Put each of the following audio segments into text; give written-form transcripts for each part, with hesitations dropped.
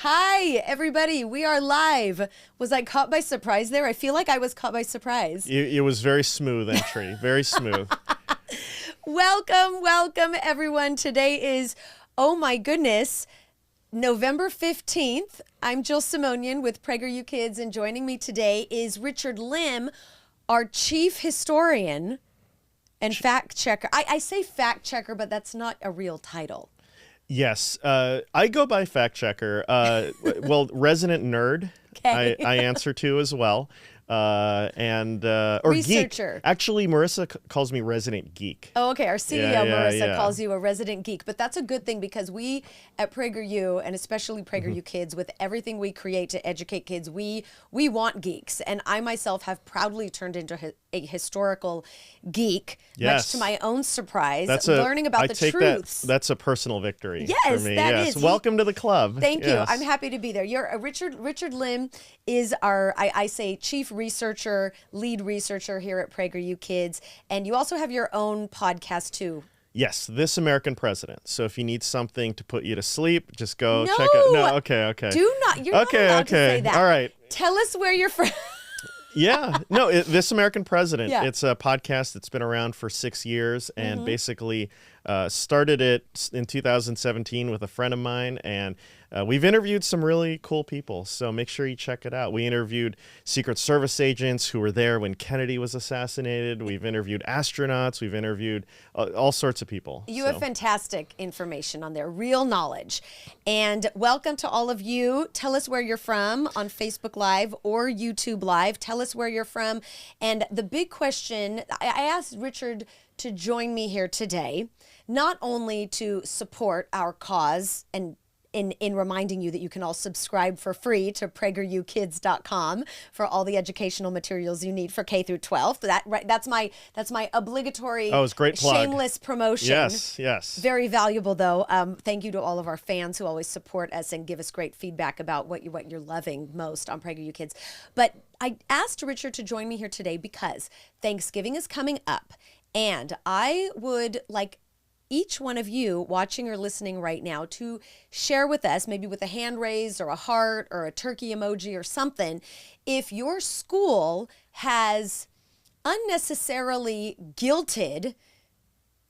Hi, everybody. We are live. Was I caught by surprise there? I feel like I was caught by surprise. It was very smooth entry. Very smooth. Welcome, everyone. Today is, oh my goodness, November 15th. I'm Jill Simonian with PragerKids, and joining me today is Richard Lim, our chief historian and fact checker. I say fact checker, but that's not a real title. Yes, I go by fact checker. Well, resident nerd. Okay. I answer to as well. Or Researcher. geek. Actually, Marissa calls me resident geek. Oh, okay. Our CEO, Marissa, yeah. calls you a resident geek. But that's a good thing because we at PragerU, and especially PragerU Kids, with everything we create to educate kids, we want geeks. And I myself have proudly turned into a historical geek, much to my own surprise, learning about the truths. That's a personal victory yes, for me. That is. Welcome to the club. Thank you. I'm happy to be there. Richard Lim is our, I say, chief researcher, lead researcher here at PragerU Kids. And you also have your own podcast too. Yes, This American President. So if you need something to put you to sleep, just go No! check out. No, okay. Do not. You're not allowed to say that. All right. Tell us where you're from. Yeah. No, This American President. Yeah. It's a podcast that's been around for 6 years and basically started it in 2017 with a friend of mine. And we've interviewed some really cool people. So make sure you check it out. We interviewed Secret Service agents who were there when Kennedy was assassinated. We've interviewed astronauts. We've interviewed all sorts of people. You have fantastic information on there, real knowledge. And welcome to all of you. Tell us where you're from on Facebook Live or YouTube Live. Tell us where you're from. And the big question, I asked Richard to join me here today, not only to support our cause and in reminding you that you can all subscribe for free to PragerKidscom for all the educational materials you need for K through 12. That's my obligatory, it's great plug. Shameless promotion. Yes. Very valuable though. Thank you to all of our fans who always support us and give us great feedback about what you're loving most on PragerU Kids. But I asked Richard to join me here today because Thanksgiving is coming up, and I would like each one of you watching or listening right now to share with us, maybe with a hand raised or a heart or a turkey emoji or something, if your school has unnecessarily guilted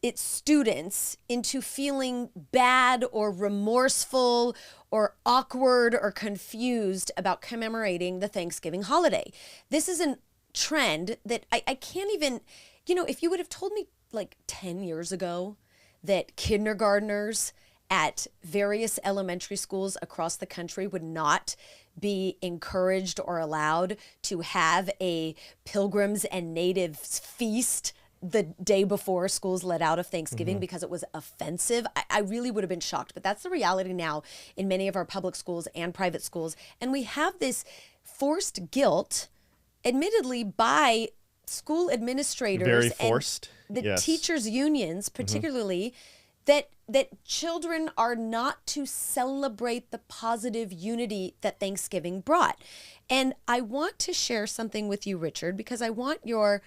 its students into feeling bad or remorseful or awkward or confused about commemorating the Thanksgiving holiday. This is a trend that I can't even, if you would have told me like 10 years ago that kindergartners at various elementary schools across the country would not be encouraged or allowed to have a Pilgrims and Natives feast the day before schools let out of Thanksgiving because it was offensive, I really would have been shocked. But that's the reality now in many of our public schools and private schools. And we have this forced guilt, admittedly by school administrators, very forced, and the yes. teachers' unions, particularly, that children are not to celebrate the positive unity that Thanksgiving brought. And I want to share something with you, Richard, because I want your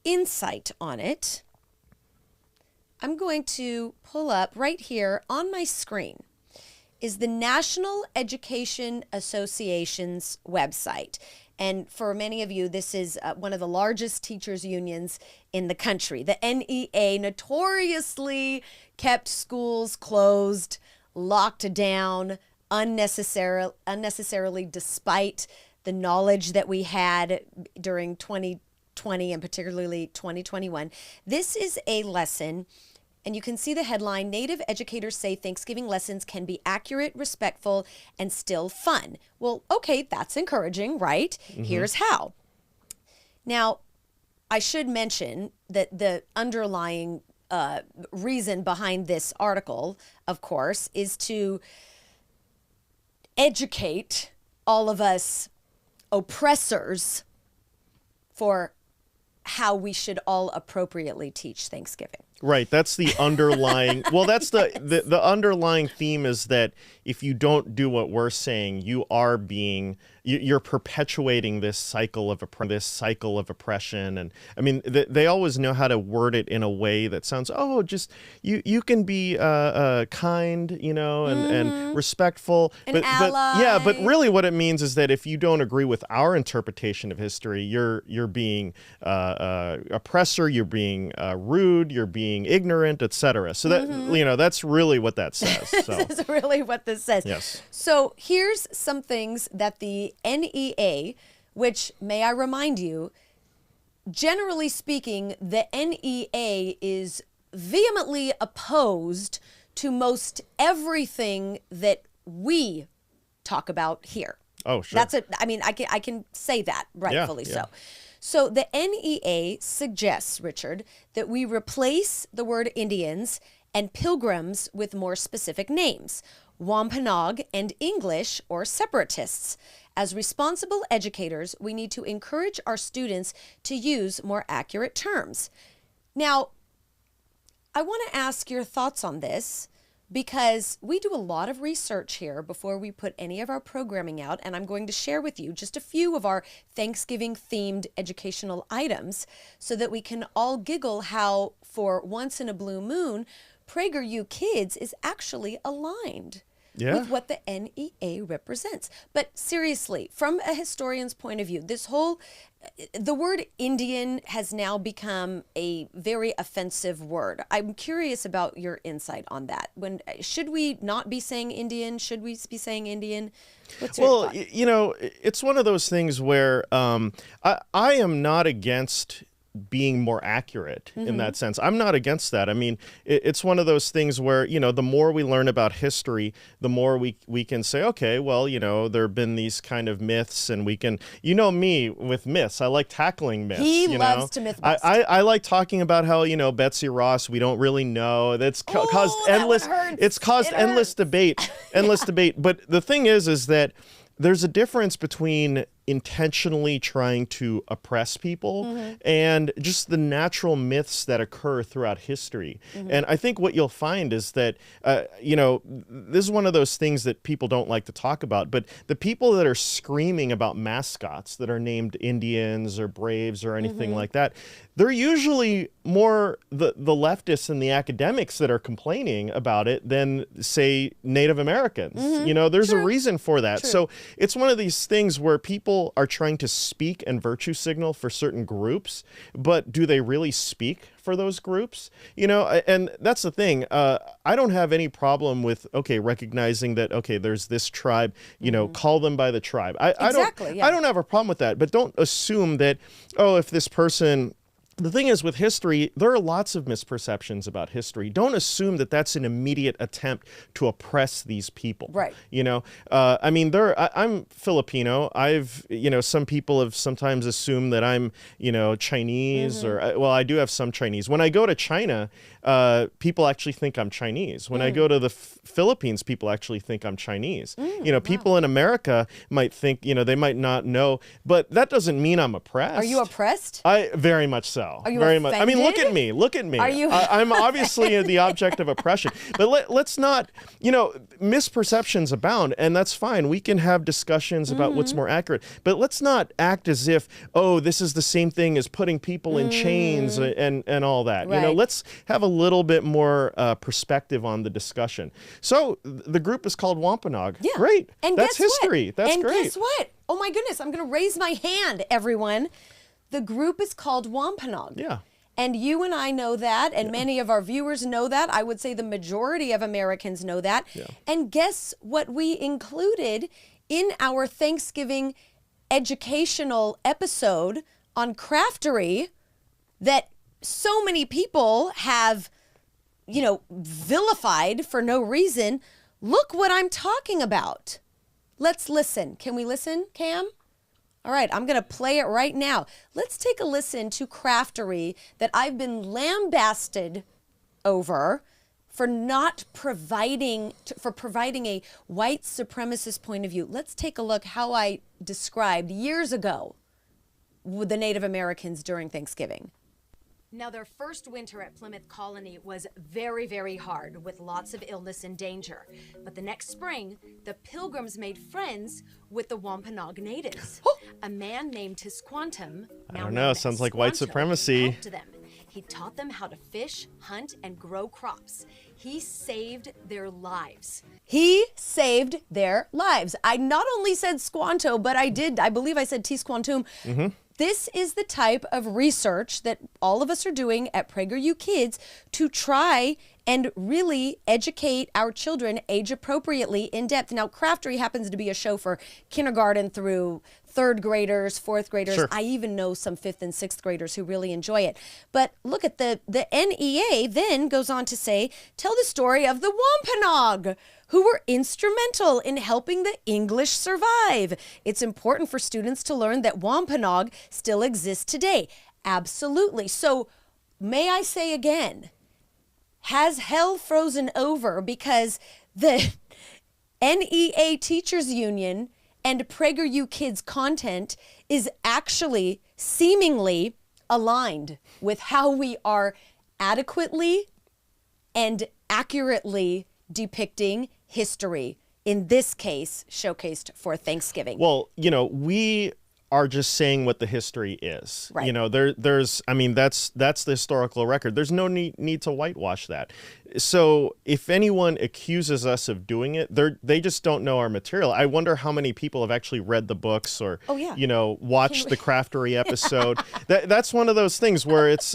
insight on it. I'm going to pull up right here on my screen is the National Education Association's website. And for many of you, this is one of the largest teachers' unions in the country. The NEA notoriously kept schools closed, locked down unnecessarily, despite the knowledge that we had during 2020 and particularly 2021. This is a lesson. And you can see the headline, Native Educators Say Thanksgiving Lessons Can Be Accurate, Respectful, and Still Fun. Well, okay, that's encouraging, right? Here's how. Now, I should mention that the underlying reason behind this article, of course, is to educate all of us oppressors for how we should all appropriately teach Thanksgiving. Right. That's the underlying. Well, that's the underlying theme is that if you don't do what we're saying, you're perpetuating this cycle of oppression. And I mean, they always know how to word it in a way that sounds, just you can be kind, and respectful, An ally. but really what it means is that if you don't agree with our interpretation of history, you're being oppressor, you're being rude, you're being ignorant, etc. So that that's really what that says. So. That's really what this says. Yes. So here's some things that the NEA, which may I remind you, generally speaking, the NEA is vehemently opposed to most everything that we talk about here. Oh, sure. I can say that rightfully so. So the NEA suggests, Richard, that we replace the word Indians and pilgrims with more specific names, Wampanoag and English or separatists. As responsible educators, we need to encourage our students to use more accurate terms. Now, I want to ask your thoughts on this because we do a lot of research here before we put any of our programming out, and I'm going to share with you just a few of our Thanksgiving-themed educational items so that we can all giggle how, for once in a blue moon, PragerU Kids is actually aligned with what the NEA represents. But seriously, from a historian's point of view, the word Indian has now become a very offensive word. I'm curious about your insight on that. Should we not be saying Indian? Should we be saying Indian? What's your thought? It's one of those things where I am not against being more accurate in that sense. I'm not against that. I mean, it's one of those things where, the more we learn about history, the more we can say, okay, well, there have been these kind of myths, and we can, me with myths. I like tackling myths. He loves to myth bust. I like talking about how, Betsy Ross, we don't really know. That's caused endless debate, But the thing is that there's a difference between intentionally trying to oppress people and just the natural myths that occur throughout history. And I think what you'll find is that, this is one of those things that people don't like to talk about, but the people that are screaming about mascots that are named Indians or Braves or anything like that, they're usually more the leftists and the academics that are complaining about it than, say, Native Americans. There's a reason for that. True. So it's one of these things where people are trying to speak and virtue signal for certain groups, but do they really speak for those groups? And that's the thing. I don't have any problem with, recognizing that, there's this tribe, call them by the tribe. I don't have a problem with that, but don't assume that, if this person... The thing is, with history, there are lots of misperceptions about history. Don't assume that that's an immediate attempt to oppress these people. Right. I'm Filipino. Some people have sometimes assumed that I'm, Chinese or, I do have some Chinese. When I go to China, people actually think I'm Chinese. When I go to the Philippines, people actually think I'm Chinese. People in America might think, they might not know, but that doesn't mean I'm oppressed. Are you oppressed? I very much so. Are you very offended? much. I mean, look at me. Are you? I'm obviously the object of oppression. But let's not, misperceptions abound, and that's fine. We can have discussions about what's more accurate. But let's not act as if, this is the same thing as putting people in chains and all that. Right. Let's have a little bit more perspective on the discussion. So the group is called Wampanoag. Yeah. Great. And that's guess history. What? That's and great. Guess what? Oh my goodness, I'm going to raise my hand, everyone. The group is called Wampanoag. Yeah. And you and I know that, and many of our viewers know that. I would say the majority of Americans know that. Yeah. And guess what we included in our Thanksgiving educational episode on craftery that so many people have, vilified for no reason. Look what I'm talking about. Let's listen. Can we listen, Cam? All right, I'm going to play it right now. Let's take a listen to craftery that I've been lambasted over for not providing a white supremacist point of view. Let's take a look how I described years ago with the Native Americans during Thanksgiving. Now, their first winter at Plymouth Colony was very, very hard, with lots of illness and danger. But the next spring, the Pilgrims made friends with the Wampanoag natives. A man named Squanto, I don't know, sounds like white supremacy. helped them. He taught them how to fish, hunt, and grow crops. He saved their lives. He saved their lives. I not only said Squanto, but I believe I said T. Squantum. This is the type of research that all of us are doing at PragerU Kids to try and really educate our children age appropriately in depth. Now, Craftery happens to be a show for kindergarten through third graders, fourth graders. Sure. I even know some fifth and sixth graders who really enjoy it. But look at the NEA then goes on to say, tell the story of the Wampanoag, who were instrumental in helping the English survive. It's important for students to learn that Wampanoag still exists today. Absolutely. So may I say again, has hell frozen over because the NEA Teachers Union and PragerU Kids content is actually seemingly aligned with how we are adequately and accurately depicting history, in this case, showcased for Thanksgiving. Well, we are just saying what the history is. Right. There's, I mean, that's the historical record. There's no need to whitewash that. So if anyone accuses us of doing it, they just don't know our material. I wonder how many people have actually read the books or, watched the Craftery episode. That's one of those things where it's,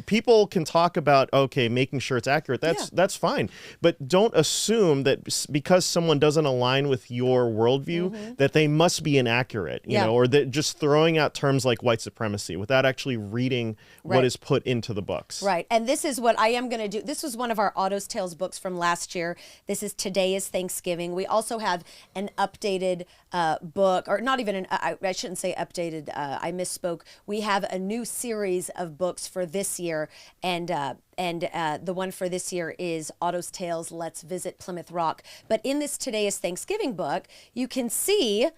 people can talk about, okay, making sure it's accurate. That's fine. But don't assume that because someone doesn't align with your worldview, that they must be inaccurate, or that just throwing out terms like white supremacy without actually reading what is put into the books. Right. And this is what I am going to do. This was one of our Otto Tales books from last year. This is Today is Thanksgiving. We also have an updated book, or not even I shouldn't say updated. I misspoke. We have a new series of books for this year, and the one for this year is Otto Tales, Let's Visit Plymouth Rock. But in this Today is Thanksgiving book, you can see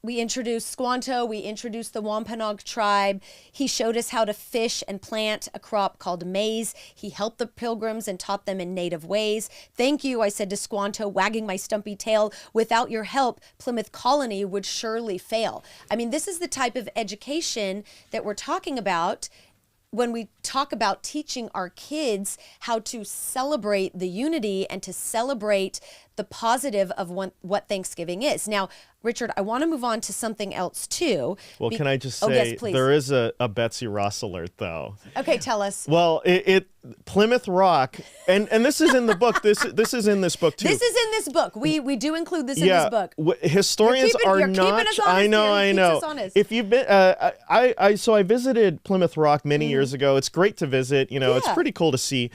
we introduced Squanto, we introduced the Wampanoag tribe. He showed us how to fish and plant a crop called maize. He helped the Pilgrims and taught them in native ways. Thank you, I said to Squanto, wagging my stumpy tail. Without your help, Plymouth Colony would surely fail. I mean, this is the type of education that we're talking about when we talk about teaching our kids how to celebrate the unity and to celebrate the positive of what Thanksgiving is. Now, Richard, I want to move on to something else too. Well, can I just say, yes, please. There is a Betsy Ross alert, though. Okay, tell us. Well, Plymouth Rock, and this is in the book. This is in this book too. This is in this book. We do include this in this book. Historians are not. I know. If you've been, I visited Plymouth Rock many years ago. It's great to visit. It's pretty cool to see.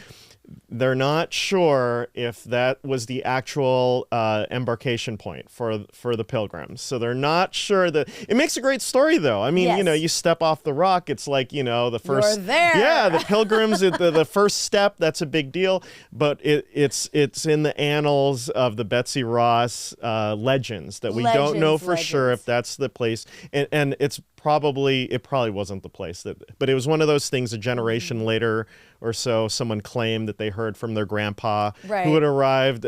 They're not sure if that was the actual embarkation point for the Pilgrims. So they're not sure that it makes a great story, though. I mean, you step off the rock, it's like, the first. You're there. Yeah, the Pilgrims, the first step, that's a big deal. But it's in the annals of the Betsy Ross legends that we don't know for sure if that's the place. And it probably wasn't the place but it was one of those things a generation later or so, someone claimed that they heard from their grandpa who had arrived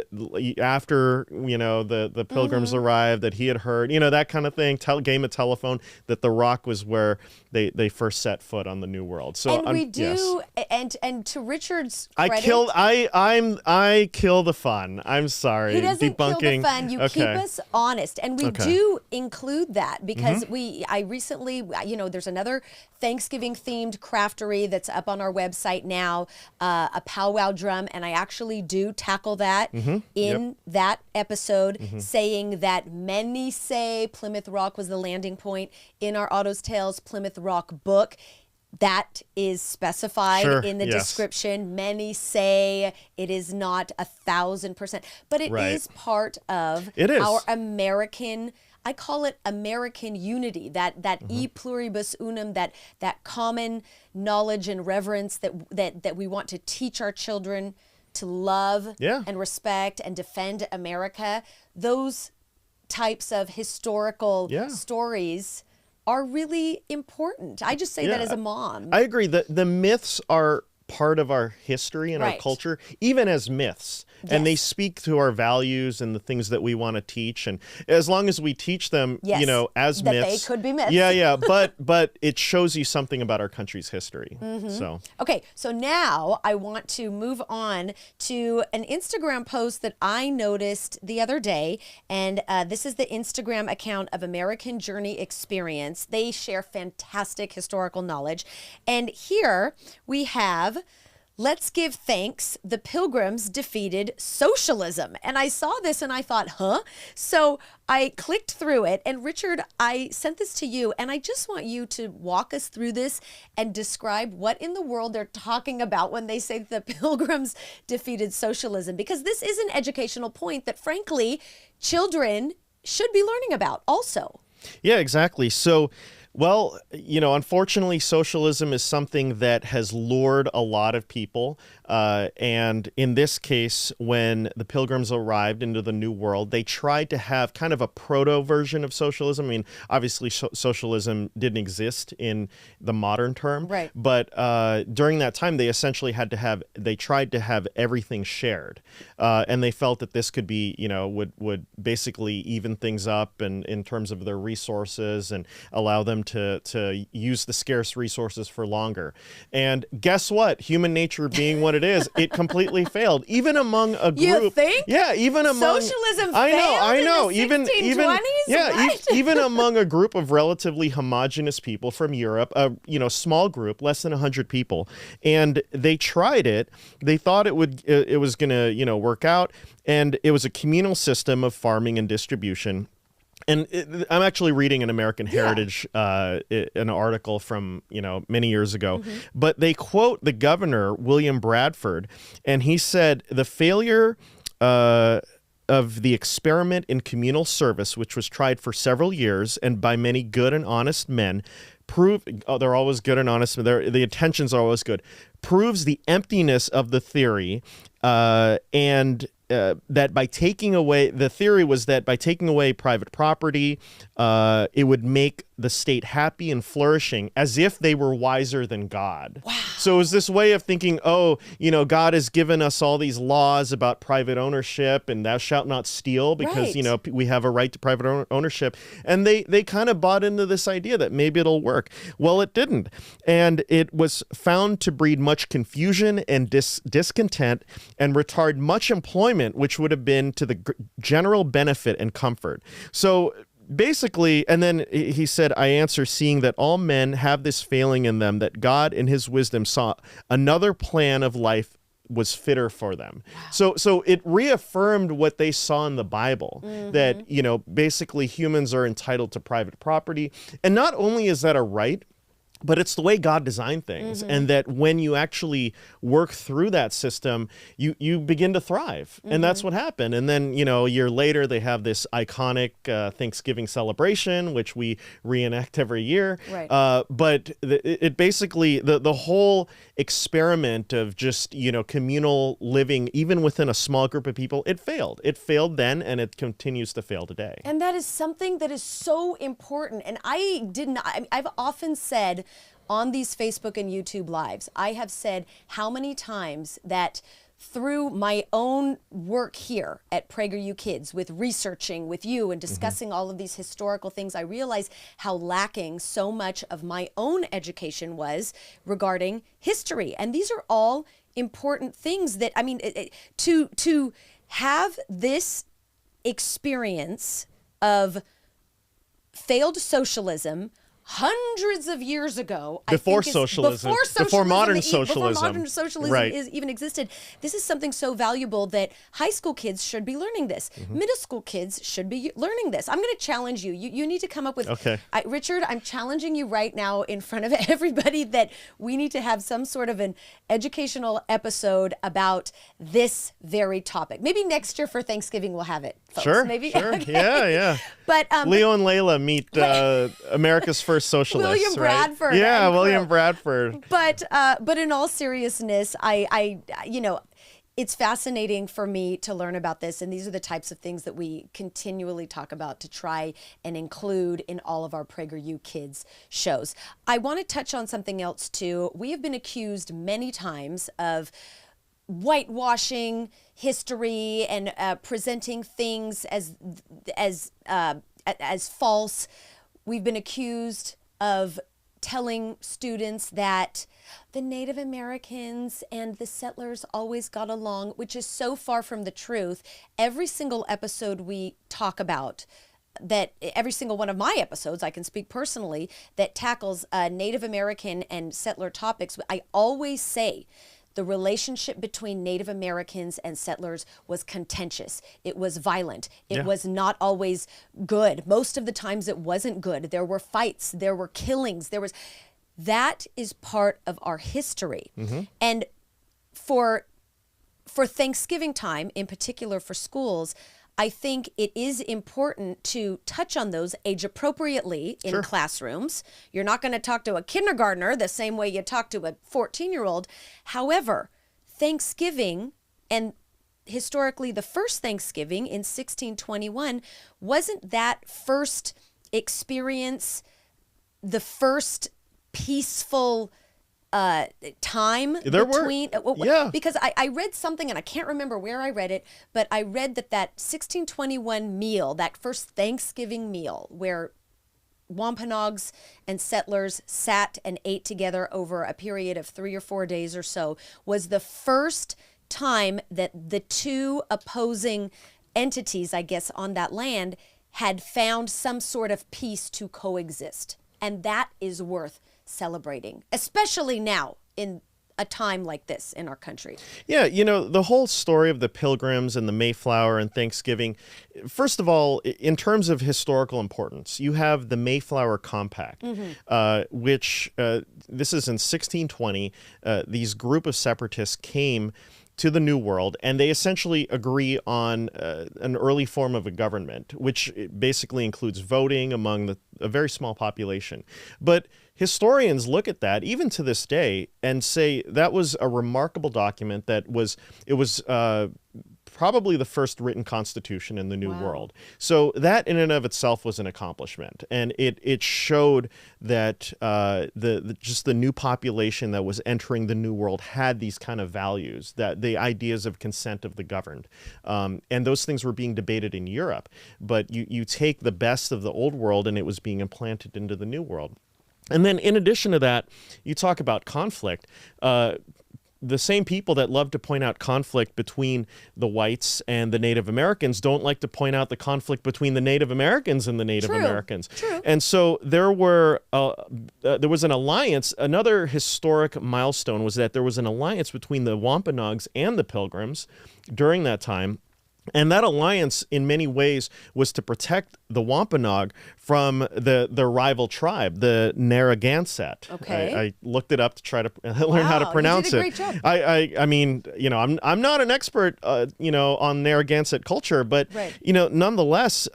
after, the Pilgrims arrived, that he had heard, that kind of thing, game of telephone, that the rock was where they first set foot on the New World. So and we do, and to Richard's credit, I kill the fun. I'm sorry. He doesn't debunking. kill the fun. You keep us honest, and we do include that because I recently, there's another Thanksgiving themed craftery that's up on our website now, a powwow drum, and I actually do tackle that in that episode, saying that many say Plymouth Rock was the landing point. In our Otto Tales Plymouth Rock book, that is specified in the description. Many say it is not 1,000%, but it is part of our American, I call it American unity, that e pluribus unum, that common knowledge and reverence that we want to teach our children to love and respect and defend America. Those types of historical stories are really important. I just say that as a mom. I agree. The myths are part of our history and our Right. culture, even as myths. And they Yes. speak to our values and the things that we want to teach. And as long as we teach them, Yes. you know, as That myths. they could be myths. Yeah. But it shows you something about our country's history. So Okay, so now I want to move on to an Instagram post that I noticed the other day. And this is the Instagram account of American Journey Experience. They share fantastic historical knowledge. And here we have, "Let's give thanks. The Pilgrims defeated socialism." And I saw this and I thought, huh? So I clicked through it. And Richard, I sent this to you. And I just want you to walk us through this and describe what in the world they're talking about when they say the Pilgrims defeated socialism. Because this is an educational point that, frankly, children should be learning about also. yeah, exactly. So, well, you know, unfortunately, socialism is something that has lured a lot of people. And in this case, when the Pilgrims arrived into the New World, they tried to have kind of a proto version of socialism. I mean, obviously, socialism didn't exist in the modern term. Right. But during that time, they tried to have everything shared. And they felt that this could be, you know, would basically even things up and in terms of their resources and allow them to use the scarce resources for longer. And guess what? Human nature being what it is, it completely failed. Even among a group. You think? Yeah, even among Socialism I failed know. in the 1620s? Yeah, What? even among a group of relatively homogenous people from Europe, a small group, less than 100 people, and they tried it. They thought it was going to work out, and it was a communal system of farming and distribution. And I'm actually reading an American Heritage, an article from, many years ago. Mm-hmm. But they quote the governor, William Bradford, and he said, "The failure of the experiment in communal service, which was tried for several years and by many good and honest men, they're always good and honest, the intentions are always good, proves the emptiness of the theory, and that by taking away, the theory was that by taking away private property, it would make the state happy and flourishing as if they were wiser than God." Wow. So it was this way of thinking, God has given us all these laws about private ownership and thou shalt not steal because, Right. We have a right to private ownership. And they kind of bought into this idea that maybe it'll work. Well, it didn't. And it was found to breed much confusion and discontent and retard much employment, which would have been to the general benefit and comfort. So basically, and then he said, "I answer, seeing that all men have this failing in them, that God in his wisdom saw another plan of life was fitter for them." Wow. So it reaffirmed what they saw in the Bible, that, basically humans are entitled to private property. And not only is that a right, but it's the way God designed things, and that when you actually work through that system, you begin to thrive, and that's what happened. And then a year later, they have this iconic Thanksgiving celebration, which we reenact every year. Right. But it basically the whole experiment of just communal living, even within a small group of people, it failed. It failed then, and it continues to fail today. And that is something that is so important. And I've often said on these Facebook and YouTube lives, I have said how many times that through my own work here at PragerU Kids, with researching with you and discussing all of these historical things, I realize how lacking so much of my own education was regarding history. And these are all important things that, to have this experience of failed socialism hundreds of years ago, Before modern socialism right. even existed. This is something so valuable that high school kids should be learning this. Middle school kids should be learning this. I'm going to challenge you. You need to come up with, okay. Richard, I'm challenging you right now in front of everybody that we need to have some sort of an educational episode about this very topic. Maybe next year for Thanksgiving we'll have it, folks. Sure, Maybe. sure. Okay. Yeah. But Leo and Layla meet America's first socialists. William Bradford. Right? Yeah, and William crew. Bradford. But in all seriousness, I it's fascinating for me to learn about this. And these are the types of things that we continually talk about to try and include in all of our PragerU Kids shows. I want to touch on something else too. We have been accused many times of whitewashing history and presenting things as false. We've been accused of telling students that the Native Americans and the settlers always got along, which is so far from the truth. Every single episode we talk about, that every single one of my episodes, I can speak personally, that tackles Native American and settler topics, I always say the relationship between Native Americans and settlers was contentious. It was violent. It was not always good. Most of the times it wasn't good. There were fights. There were killings. That is part of our history. And for Thanksgiving time, in particular for schools, I think it is important to touch on those age appropriately in classrooms. You're not going to talk to a kindergartner the same way you talk to a 14-year-old. However, Thanksgiving, and historically the first Thanksgiving in 1621, wasn't that first experience the first peaceful time between because I read something, and I can't remember where I read it, but I read that 1621 meal, that first Thanksgiving meal where Wampanoags and settlers sat and ate together over a period of 3 or 4 days or so, was the first time that the two opposing entities, I guess, on that land had found some sort of peace to coexist. And that is worth celebrating, especially now in a time like this in our country. Yeah, the whole story of the Pilgrims and the Mayflower and Thanksgiving, first of all, in terms of historical importance, you have the Mayflower Compact, which this is in 1620. These group of separatists came to the New World, and they essentially agree on an early form of a government, which basically includes voting among a very small population. But historians look at that, even to this day, and say that was a remarkable document. It was probably the first written constitution in the New World. So that in and of itself was an accomplishment. And it showed that just the new population that was entering the New World had these kind of values, that the ideas of consent of the governed. And those things were being debated in Europe. But you take the best of the Old World and it was being implanted into the New World. And then in addition to that, you talk about conflict. The same people that love to point out conflict between the whites and the Native Americans don't like to point out the conflict between the Native Americans and the Native Americans. And so there was an alliance. Another historic milestone was that there was an alliance between the Wampanoags and the Pilgrims during that time. And that alliance, in many ways, was to protect the Wampanoag from the rival tribe, the Narragansett. Okay. I looked it up to try to learn how to pronounce you did a great job. I mean, I'm not an expert, on Narragansett culture, but nonetheless,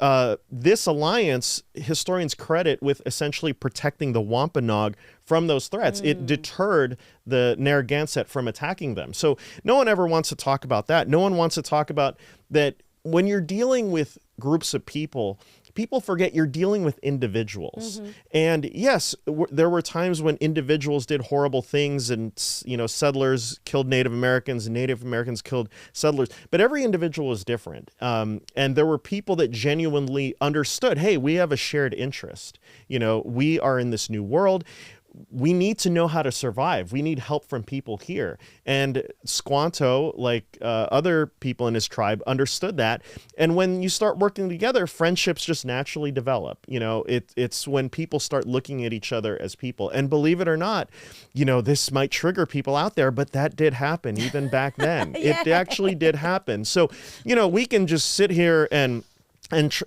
this alliance, historians credit with essentially protecting the Wampanoag from those threats. It deterred the Narragansett from attacking them. So no one ever wants to talk about that. No one wants to talk about that when you're dealing with groups of people forget you're dealing with individuals. And yes, there were times when individuals did horrible things and, settlers killed Native Americans and Native Americans killed settlers. But every individual is different. And there were people that genuinely understood, hey, we have a shared interest. We are in this new world. We need to know how to survive. We need help from people here. And Squanto, like other people in his tribe, understood that. And when you start working together, friendships just naturally develop. It's when people start looking at each other as people. And believe it or not, this might trigger people out there, but that did happen even back then. It actually did happen. So, we can just sit here and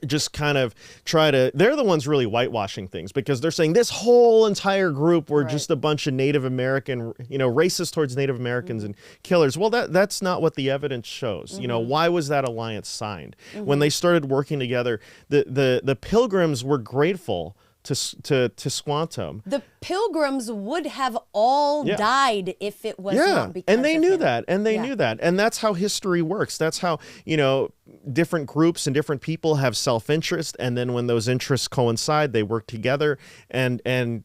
just kind of try to, they're the ones really whitewashing things because they're saying this whole entire group were just a bunch of Native American, racist towards Native Americans and killers. Well, that's not what the evidence shows. Why was that alliance signed? When they started working together, the Pilgrims were grateful to Squanto. The Pilgrims would have all died if it was not because and they of knew him. that, and they knew that, and that's how history works. That's how, different groups and different people have self-interest, and then when those interests coincide, they work together, and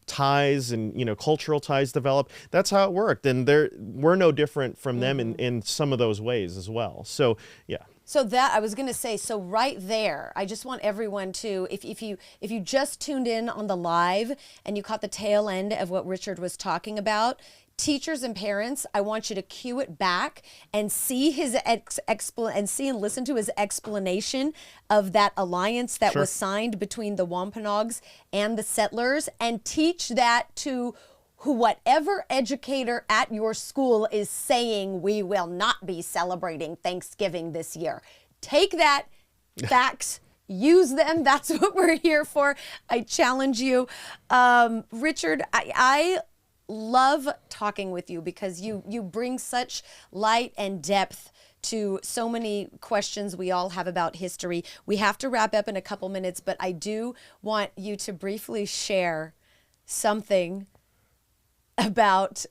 ties and cultural ties develop. That's how it worked, and we're no different from them in some of those ways as well. So So that I was going to say, so right there, I just want everyone to, if you just tuned in on the live and you caught the tail end of what Richard was talking about, teachers and parents, I want you to cue it back and see his and listen to his explanation of that alliance that was signed between the Wampanoags and the settlers, and teach that to whatever educator at your school is saying we will not be celebrating Thanksgiving this year. Take that facts, use them. That's what we're here for. I challenge you. Richard, I love talking with you because you bring such light and depth to so many questions we all have about history. We have to wrap up in a couple minutes, but I do want you to briefly share something about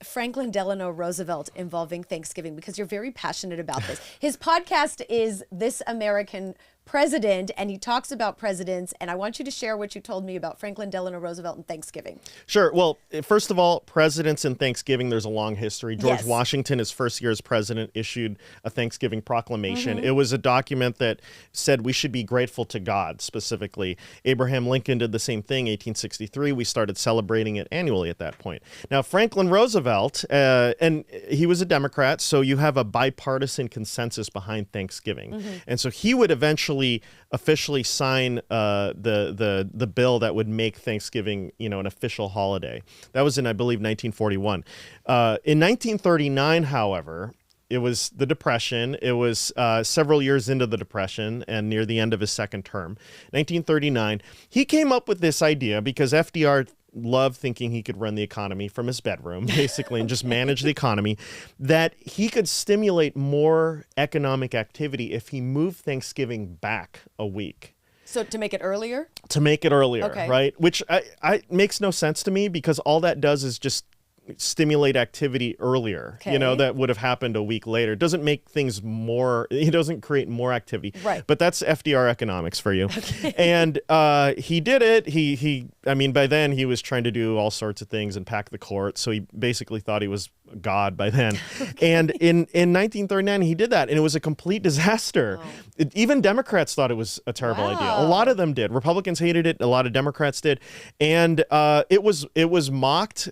Franklin Delano Roosevelt involving Thanksgiving, because you're very passionate about this. His podcast is This American President, and he talks about presidents, and I want you to share what you told me about Franklin Delano Roosevelt and Thanksgiving. Sure. Well, first of all, presidents and Thanksgiving, there's a long history. George Washington, his first year as president, issued a Thanksgiving proclamation. It was a document that said we should be grateful to God, specifically. Abraham Lincoln did the same thing, 1863. We started celebrating it annually at that point. Now, Franklin Roosevelt, and he was a Democrat, so you have a bipartisan consensus behind Thanksgiving. And so he would eventually officially sign the bill that would make Thanksgiving, an official holiday. That was in, I believe, 1941. In 1939, however, it was the Depression. It was several years into the Depression and near the end of his second term. 1939, he came up with this idea because FDR loved thinking he could run the economy from his bedroom, basically, and just manage the economy, that he could stimulate more economic activity if he moved Thanksgiving back a week. So to make it earlier? To make it earlier, okay. Right? Which I makes no sense to me, because all that does is just stimulate activity earlier, that would have happened a week later. It doesn't make things more, it doesn't create more activity. Right. But that's FDR economics for you. Okay. And he did it. By then he was trying to do all sorts of things and pack the court. So he basically thought he was God by then. Okay. And in 1939, he did that, and it was a complete disaster. Oh. Even Democrats thought it was a terrible idea. A lot of them did. Republicans hated it. A lot of Democrats did. And it was mocked.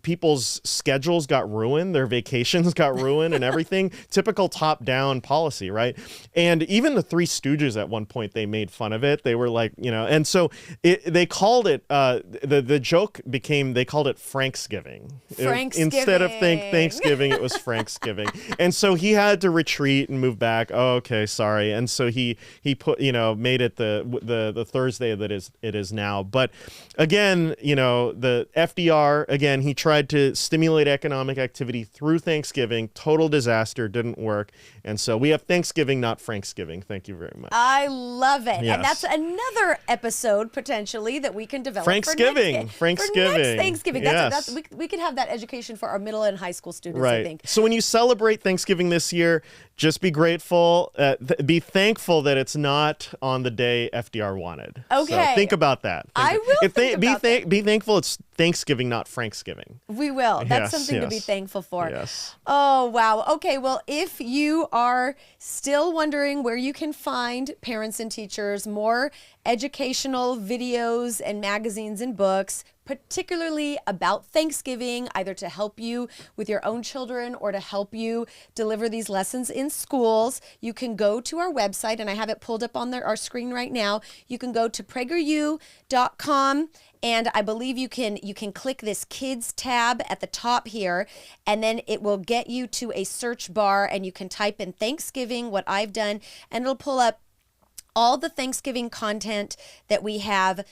People's schedules got ruined. Their vacations got ruined and everything. Typical top-down policy, right? And even the Three Stooges at one point, they made fun of it. They were like, and so they called it, the joke became, they called it Franksgiving. Instead of Thanksgiving, it was Franksgiving. And so he had to retreat and move back. Oh, okay, sorry. And so he put, made it the Thursday that it is now. But again, the FDR, again, he tried to stimulate economic activity through Thanksgiving. Total disaster, didn't work. And so we have Thanksgiving, not Franksgiving. Thank you very much. I love it. Yes. And that's another episode potentially that we can develop Thanksgiving. For next Thanksgiving. Yes. We could have that education for our middle and high school students, right. I think. So when you celebrate Thanksgiving this year, just be grateful, be thankful that it's not on the day FDR wanted. Okay. So think about that. I will think about that. Be thankful it's Thanksgiving, not Franksgiving. We will. That's something to be thankful for. Yes. Oh, wow. Okay, well, if you are still wondering where you can find parents and teachers, more educational videos and magazines and books, particularly about Thanksgiving, either to help you with your own children or to help you deliver these lessons in schools, you can go to our website, and I have it pulled up on our screen right now. You can go to PragerU.com, and I believe you can click this Kids tab at the top here, and then it will get you to a search bar, and you can type in Thanksgiving, what I've done, and it'll pull up all the Thanksgiving content that we have.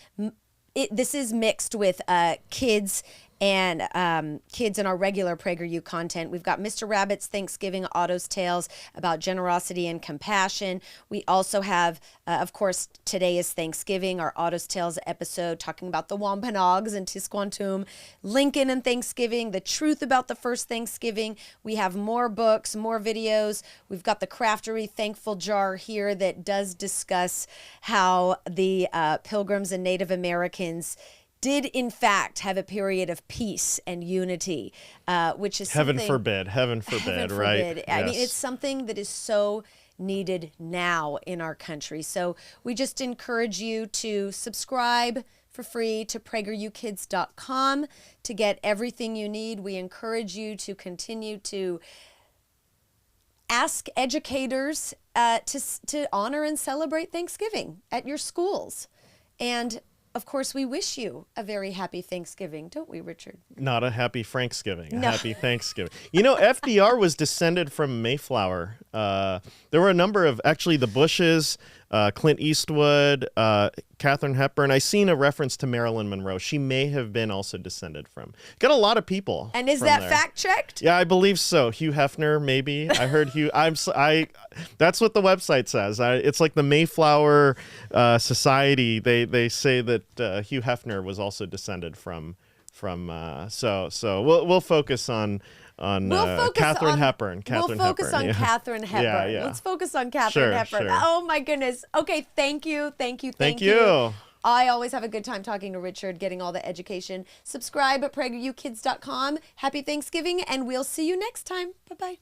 This is mixed with kids and kids in our regular PragerU content. We've got Mr. Rabbit's Thanksgiving, Otto's Tales about generosity and compassion. We also have, of course, today is Thanksgiving, our Otto's Tales episode talking about the Wampanoags and Squanto, Lincoln and Thanksgiving, the truth about the first Thanksgiving. We have more books, more videos. We've got the Craftery Thankful Jar here that does discuss how the Pilgrims and Native Americans did in fact have a period of peace and unity, which is heaven something, forbid, heaven forbid, right? I mean, Yes. it's something that is so needed now in our country. So we just encourage you to subscribe for free to PragerUKids.com to get everything you need. We encourage you to continue to ask educators to honor and celebrate Thanksgiving at your schools. And of course, we wish you a very happy Thanksgiving, don't we, Richard? Not a happy Franksgiving, a No. happy Thanksgiving. You know, FDR was descended from Mayflower. There were a number of, actually, the Bushes, Clint Eastwood, Katharine Hepburn. I seen a reference to Marilyn Monroe. She may have been also descended from. Got a lot of people. And is from that there. fact checked? Yeah, I believe so. Hugh Hefner, maybe. I heard Hugh. That's what the website says. It's like the Mayflower Society. They say that Hugh Hefner was also descended from. So we'll focus on Katharine Hepburn. We'll focus on Katharine Hepburn. Yeah. Let's focus on Katharine Hepburn. Sure. Oh my goodness. Okay, thank you. Thank you. I always have a good time talking to Richard, getting all the education. Subscribe at PragerUKids.com. Happy Thanksgiving, and we'll see you next time. Bye-bye.